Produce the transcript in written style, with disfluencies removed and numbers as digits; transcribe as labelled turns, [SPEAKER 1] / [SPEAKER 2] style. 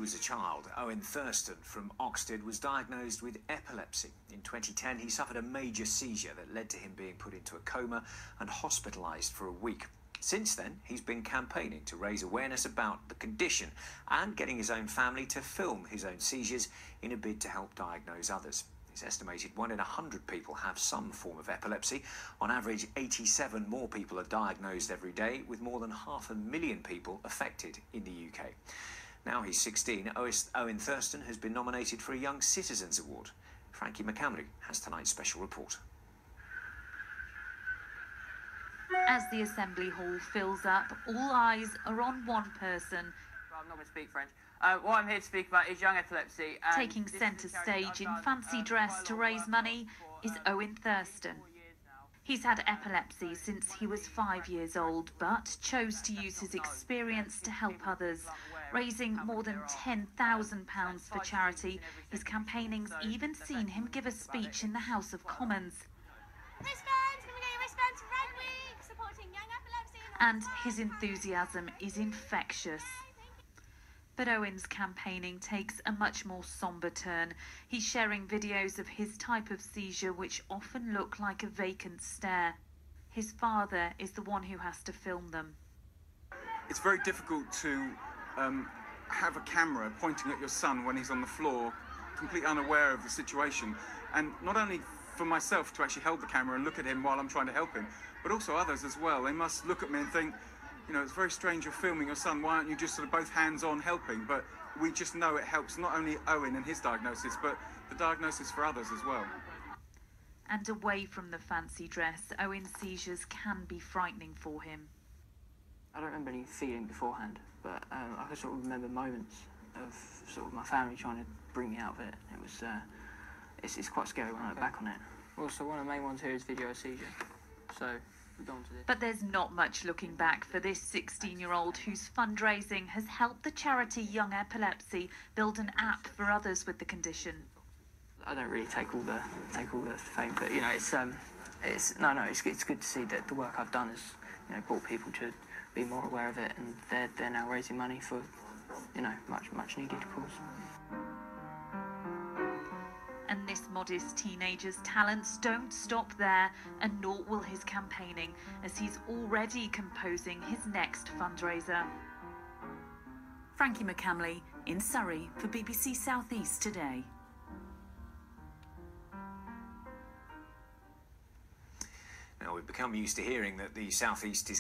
[SPEAKER 1] was a child, Owen Thurston from Oxted was diagnosed with epilepsy. In 2010, he suffered a major seizure that led to him being put into a coma and hospitalised for a week. Since then, he's been campaigning to raise awareness about the condition and getting his own family to film his own seizures in a bid to help diagnose others. It's estimated 1 in 100 people have some form of epilepsy. On average, 87 more people are diagnosed every day, with more than 500,000 people affected in the UK. Now he's 16, Owen Thurston has been nominated for a Young Citizens Award. Frankie McCamley has tonight's special report.
[SPEAKER 2] As the Assembly Hall fills up, all eyes are on one person.
[SPEAKER 3] I'm not going to speak French. What I'm here to speak about is young epilepsy.
[SPEAKER 2] Taking centre stage in fancy dress to raise money is Owen Thurston. He's had epilepsy since he was 5 years old, but chose to use his experience to help others, raising more than £10,000 for charity. His campaigning's even seen him give a speech in the House of Commons.
[SPEAKER 4] Wristbands, can we get your wristbands for Red Week, supporting young epilepsy.
[SPEAKER 2] And his enthusiasm is infectious. But Owen's campaigning takes a much more sombre turn. He's sharing videos of his type of seizure, which often look like a vacant stare. His father is the one who has to film them.
[SPEAKER 5] It's very difficult to have a camera pointing at your son when he's on the floor, completely unaware of the situation. And not only for myself to actually hold the camera and look at him while I'm trying to help him, but also others as well. They must look at me and think, you know, it's very strange you're filming your son, why aren't you just sort of both hands-on helping? But we just know it helps not only Owen and his diagnosis, but the diagnosis for others as well.
[SPEAKER 2] And away from the fancy dress, Owen's seizures can be frightening for him.
[SPEAKER 3] I don't remember any feeling beforehand, but I can sort of remember moments of sort of my family trying to bring me out of it. It was, it's quite scary when I look back on it. Well, so one of the main ones here is video seizure. So we've gone to this.
[SPEAKER 2] But there's not much looking back for this 16-year-old whose fundraising has helped the charity Young Epilepsy build an app for others with the condition.
[SPEAKER 3] I don't really take all the fame, but you know, it's good to see that the work I've done has, you know, brought people to be more aware of it, and they're now raising money for, you know, much needed cause.
[SPEAKER 2] And this modest teenager's talents don't stop there, and nor will his campaigning, as he's already composing his next fundraiser. Frankie McCamley in Surrey for BBC South East Today.
[SPEAKER 1] Now, we've become used to hearing that the South East is